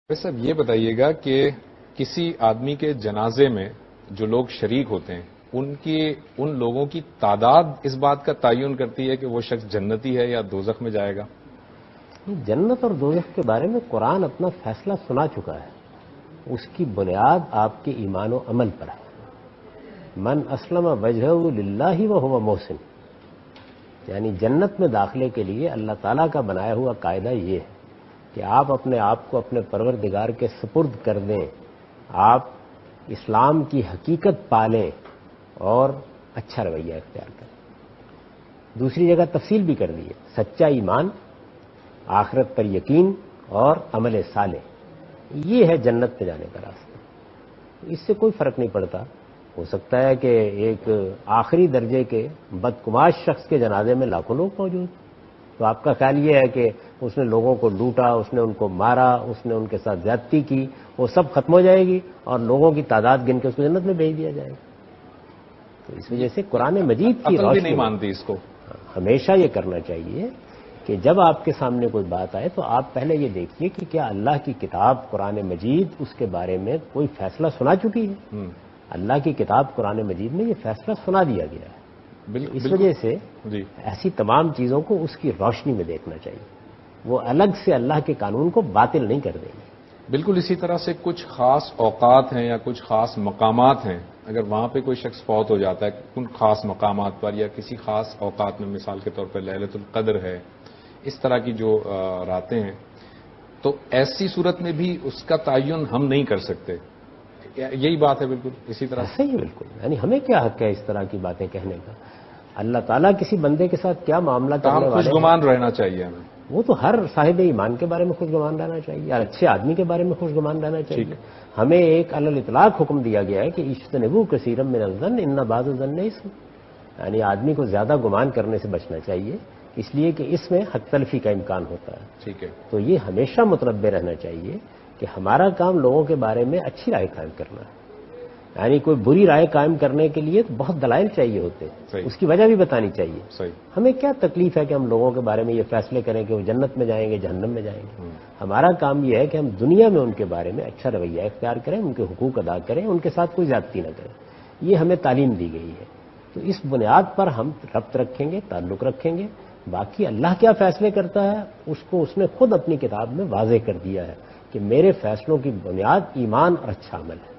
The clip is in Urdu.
صاحب یہ بتائیے گا کہ کسی آدمی کے جنازے میں جو لوگ شریک ہوتے ہیں ان لوگوں کی تعداد اس بات کا تعین کرتی ہے کہ وہ شخص جنتی ہے یا دوزخ میں جائے گا؟ جنت اور دوزخ کے بارے میں قرآن اپنا فیصلہ سنا چکا ہے. اس کی بنیاد آپ کے ایمان و عمل پر ہے. من اسلم وجہہ للہ وہو محسن، یعنی جنت میں داخلے کے لیے اللہ تعالیٰ کا بنایا ہوا قاعدہ یہ ہے کہ آپ اپنے آپ کو اپنے پروردگار کے سپرد کر دیں، آپ اسلام کی حقیقت پالیں اور اچھا رویہ اختیار کریں. دوسری جگہ تفصیل بھی کر دی ہے، سچا ایمان، آخرت پر یقین اور عمل صالح، یہ ہے جنت پہ جانے کا راستہ. اس سے کوئی فرق نہیں پڑتا. ہو سکتا ہے کہ ایک آخری درجے کے بدکماش شخص کے جنازے میں لاکھوں لوگ موجود، تو آپ کا خیال یہ ہے کہ اس نے لوگوں کو لوٹا، اس نے ان کو مارا، اس نے ان کے ساتھ زیادتی کی، وہ سب ختم ہو جائے گی اور لوگوں کی تعداد گن کے اس کو جنت میں بھیج دیا جائے گا. تو اس وجہ سے قرآن مجید کی روشنی نہیں مانتی اس کو. ہمیشہ یہ کرنا چاہیے کہ جب آپ کے سامنے کوئی بات آئے تو آپ پہلے یہ دیکھیے کہ کیا اللہ کی کتاب قرآن مجید اس کے بارے میں کوئی فیصلہ سنا چکی ہے. اللہ کی کتاب قرآن مجید میں یہ فیصلہ سنا دیا گیا ہے. اس وجہ سے ایسی تمام چیزوں کو اس کی روشنی میں دیکھنا چاہیے. وہ الگ سے اللہ کے قانون کو باطل نہیں کر دیں گے. بالکل اسی طرح سے کچھ خاص اوقات ہیں یا کچھ خاص مقامات ہیں، اگر وہاں پہ کوئی شخص فوت ہو جاتا ہے ان خاص مقامات پر یا کسی خاص اوقات میں، مثال کے طور پہ لیلۃ القدر ہے، اس طرح کی جو راتیں ہیں، تو ایسی صورت میں بھی اس کا تعین ہم نہیں کر سکتے. یہی بات ہے بالکل اسی طرح سے ہی. بالکل، یعنی ہمیں کیا حق ہے اس طرح کی باتیں کہنے کا؟ اللہ تعالیٰ کسی بندے کے ساتھ کیا معاملہ کرنے والے ہیں. خوشگمان رہنا چاہیے ہمیں. وہ تو ہر صاحب ایمان کے بارے میں خوشگمان رہنا چاہیے، اور اچھے آدمی کے بارے میں خوشگمان رہنا چاہیے. ہمیں ایک علی الاطلاق حکم دیا گیا ہے کہ اجتنبوا کثیرا من الظن ان بعض الظن اسم، یعنی آدمی کو زیادہ گمان کرنے سے بچنا چاہیے، اس لیے کہ اس میں حق تلفی کا امکان ہوتا ہے. ٹھیک ہے. تو یہ ہمیشہ متنبع رہنا چاہیے کہ ہمارا کام لوگوں کے بارے میں اچھی رائے قائم کرنا ہے. یعنی کوئی بری رائے قائم کرنے کے لیے تو بہت دلائل چاہیے ہوتے ہیں، اس کی وجہ بھی بتانی چاہیے. ہمیں کیا تکلیف ہے کہ ہم لوگوں کے بارے میں یہ فیصلے کریں کہ وہ جنت میں جائیں گے جہنم میں جائیں گے. ہمارا کام یہ ہے کہ ہم دنیا میں ان کے بارے میں اچھا رویہ اختیار کریں، ان کے حقوق ادا کریں، ان کے ساتھ کوئی زیادتی نہ کریں. یہ ہمیں تعلیم دی گئی ہے. تو اس بنیاد پر ہم ربط رکھیں گے، تعلق رکھیں گے. باقی اللہ کیا فیصلے کرتا ہے اس نے خود اپنی کتاب میں واضح کر دیا ہے کہ میرے فیصلوں کی بنیاد ایمان اور اچھا عمل ہے.